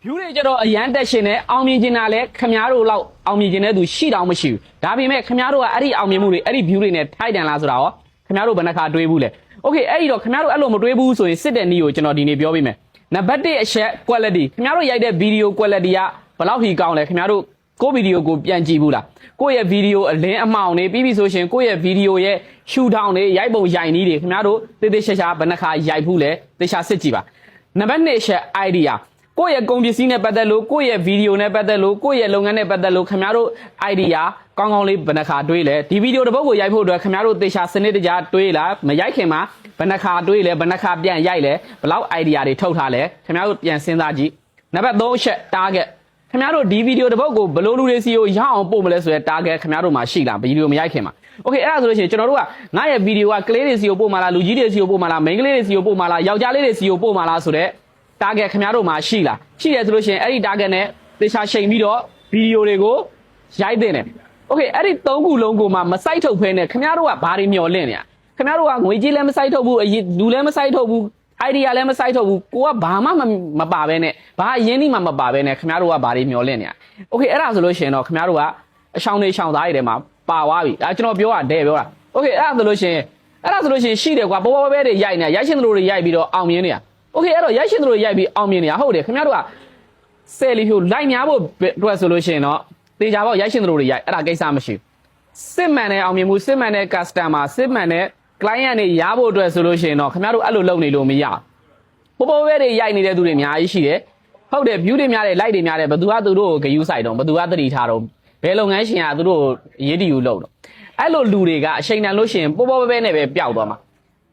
view တွေကြတော့အရန်တက်ရှင်နဲ့အောင်မြင်ကျင်တာလဲခမားတို့လောက်အောင်မြင်ကျင်တဲ့သူရှိတောင်မရှိဘူးဒါပေမဲ့ခမားတို့ကအဲ့ဒီအောင်မြင်မှုတွေအဲ့ဒီ view တွေနဲ့ထိုက်တန်လားဆိုတာရောခမားတို့ဘယ်နှခါတွေးဘူးလဲ okay အဲ့ဒီတော့ခမားတို့အဲ့လိုမတွေးဘူးဆိုရင်စစ်တဲ့နည်းကိုကျွန်တော်ဒီနေ့ပြောပေးမယ်နံပါတ်1အချက် quality ခမားတို့ရိုက်တဲ့ video quality ကဘယ်လောက်ထိကောင်းလဲခမားတို့ကိုဗီဒီယိုကိုပြန်ကြည့်ဘူးလားကိုယ့်ရဲ့ဗီဒီယိုအလင်းအမှောင်နေပြီးပြီဆိုရှင်ကိုယ့်ရဲ့ဗီဒီယိုရဲ့ရှူထောင်တွေရိုက်ပုံရိုက်နည်းတွေခင်ဗျားတို့တေးသေးရှာရှာဘယ်နှခါရိုက်ဘူးလဲတေချာစစ်ကြည့်ပါနံပါတ်2ချက် idea ကိုယ့်ရဲ့ကုန်ပစ္စည်းနဲ့ပတ်သက်လို့ကိုယ့်ရဲ့ဗီဒီယိုနဲ့ပတ်သက်လို့ကိုယ့်ရဲ့လုပ်ငန်းနဲ့ပတ်သက်လို့ခင်ဗျားတို့ idea ကောင်းကောင်းလေးဘယ်နှခါတွေးလဲဒီဗီဒီယိုတစ်ပုဒ်ကိုရိုက်ဖို့အတွက်ခင်ဗျားတို့တေချာစနစ်တကျတွေးလားမရိုက်ခင်မှာဘယ်နှခါတွေးလဲဘယ်နှခါပြန်ရိုက်လဲဘယ်လောက် idea တွေထုတ်ထားလဲခင်ဗျားတို့ပြန်စဉ်းစားကြည့်နံပါတ်3ချက် targetခင်ဗျားတို့ဒီဗီဒီယိုတစ်ပုဒ်ကိုဘယ်လိုလူတွေစီကိုရအောင်ပို့မလဲဆိုတဲ့ target ခင်ဗျားတို့မှာရှိလားဗီဒီယိုမရိုက်ခင်မှာ okay အဲ့ဒါဆိုလို့ရှိရင်ကျွန်တော်တို့ကငါရဲ့ဗီဒီယိုကကလေးတွေစီကိုပို့မှာလားလူကြီးတွေစီကိုပို့မှာလားမိန်းကလေးတွေစီကိုပို့မှာလားယောက်ျားလေးတွေစီကိုပို့မှာလားဆိုတဲ့ target ခင်ဗျားတို့မှာရှိလားရှိတယ်ဆိုလို့ရှိရင်အဲ့ဒီ target နဲ့သေချာချိန်ပြီးတော့ဗီဒီယိုတွေကိုရိုက်တင်တယ် okay အဲ့ဒီ3ခုလုံးကိုမှမစိုက်ထုတ်ဖဲနဲ့ခင်ဗျားတို့ကဘာတွေမျော်လင့်နေရခင်ဗျားတို့ကငွေကြေးလည်းမစိုက်ထုတ်ဘူးလူလည်းမစိုက်ထုတ်ဘူး idea လည်းမစိုက်ထုတ်ဘူးကိုကဘာမှမပါဘဲနဲ့ဘာအရင်နှိမှမပါဘဲနဲ့ခင်ဗျားတို့ကဘာတွေမျော်လင့်နေရ okay အဲ့ဒါဆိုလို့ရှိရင်တော့ခင်ဗျားတို့ကအရှောင်းနေရှောင်းသားတွေထဲမှာပါသွားပြီဒါကျွန်တော်ပြောတာတဲ့ပြောတာ okay အဲ့ဒါဆိုလို့ရှိရင်ရှိတယ်ကွာပေါ်ပေါ်ပဲတွေရိုက်နေရိုက်ရှင်တို့တွေရိုက်ပြီးတော့အောင်မြင်နေရ okay အဲ့တော့ရိုက်ရှင်တို့တွေရိုက်ပြီးအောင်မြင်နေရဟုတ်တယ်ခင်ဗျားတို့ကဆယ်လီဖြိုလိုက်များဖို့အတွက်ဆိုလို့ရှိရင်တော့တေချာပေါ့ရိုက်ရှင်တို့တွေရိုက်အဲ့ဒါကိစ္စမရှိဘူးစစ်မှန်တဲ့အောင်မြင်မှုစစ်မှန်တဲ့ customer စစ်မှန်တဲ့ client တွေရဖို့အတွက်ဆိုလို့ရှိရင်တော့ခင်ဗျားတို့အဲ့လိုလုပ်နေလို့မရဘူးပေါ်ပေါ်ပဲတွေရိုက်နေတဲ့သူတွေအများကြီးရှိတယ်ဟုတ်တယ် view တွေများတယ် like တွေများတယ်ဘယ်သူကသူတို့ကိုဂယူးဆိုင်တော့ဘယ်သူကသတိထားတော့ဘယ်လုပ်ငန်းရှင်ကသူတို့ရေးတီယူလုပ်တော့အဲ့လိုလူတွေကအချိန်တန်လို့ရှိရင်ပေါ်ပေါ်ပဲနဲ့ပဲပျောက်သွားမှာ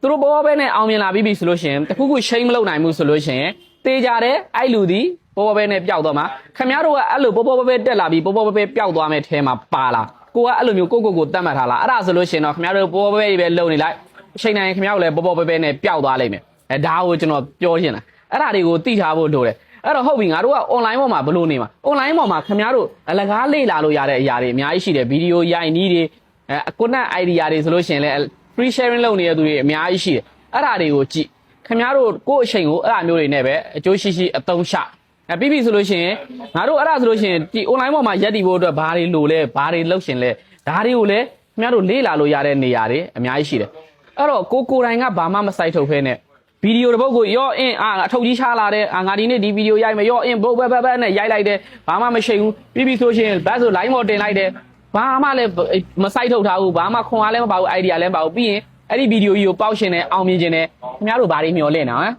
သူတို့ပေါ်ပေါ်ပဲနဲ့အောင်မြင်လာပြီးဆိုလို့ရှိရင်တခုခုရှိမလုပ်နိုင်ဘူးဆိုလို့ရှိရင်တေးကြတယ်အဲ့လူဒီပေါ်ပေါ်ပဲနဲ့ပျောက်သွားမှာခင်ဗျားတို့ကအဲ့လိုပေါ်ပေါ်ပဲတက်လာပြီးပေါ်ပေါ်ပဲပျောက်သွားမယ်ထဲမှာပါလာကိုကအဲ့လိုမျိုးကိုတတ်မှတ်ထားလားအဲ့ဒါဆိုလို့ရှိရင်တော့ခင်ဗျားတို့ပေါ်ပေါ်ပဲလုပ်နေလိုက်အချိန်တိုင်းခင်ဗျားတို့လည်းပေါ်ပေါ်ပဲနဲ့ပျောက်သွားလိမ့်မယ်အဲဒါကိုကျွန်တော်ပြောချင်တာအဲ့ဒါတွေကိုသိထားဖို့လိုတယ်အဲ့တော့ဟုတ်ပြီငါတို့က online ပေါ်မှာဘယ်လိုနေမှာ online ပေါ်မှာခင်ဗျားတို့အလကားလေ့လာလို့ရတဲ့အရာတွေအများကြီးရှိတယ်ဗီဒီယိုရိုက်နည်းတွေကွန်တန့် idea တွေဆိုလို့ရှိရင်လည်း free sharing လုပ်နေတဲ့သူတွေအများကြီးရှိတယ်အဲ့ဒါတွေကိုကြည့်ခင်ဗျားတို့ကိုယ့်အချိန်ကိုအဲ့ဒါမျိုးတွေနဲ့ပဲအကျိုးရှိအသုံးချပြီးပြီဆိုလို့ရှိရင်ငါတို့အဲ့ဒါဆိုလို့ရှိရင်ဒီ online ပေါ်မှာရက်တည်ဖို့အတွက်ဘာတွေလိုလဲဘာတွေလုပ်ရှင်လဲဒါတွေကိုလည်းခင်ဗျားတို့လေ့လာလို့ရတဲ့နေရာတွေအများကြီးရှိတယ်အဲ့တော့ကိုယ်တိုင်ကဘာမှမစိုက်ထုတ်ဖဲနဲ့ဗီဒီယိုတစ်ပုဒ်ကိုရော့အင်းအထုတ်ကြီးချလာတဲ့ငါဒီနေ့ဒီဗီဒီယိုရိုက်မယ်ရော့အင်းဘုတ်ဘက်နဲ့ရိုက်လိုက်တယ်ဘာမှမရှိဘူးပြီးပြီဆိုရှင်ဘတ်ဆို line ပေါ်တင်လိုက်တယ်ဘာမှလည်းမစိုက်ထုတ်ထားဘူးဘာမှခွန်အားလည်းမပါဘူး idea လည်းမပါဘူးပြီးရင်အဲ့ဒီဗီဒီယိုကြီးကိုပေါက်ရှင်နဲ့အောင်မြင်ခြင်းနဲ့ခင်ဗျားတို့ဘာတွေမျှော်လင့်နော်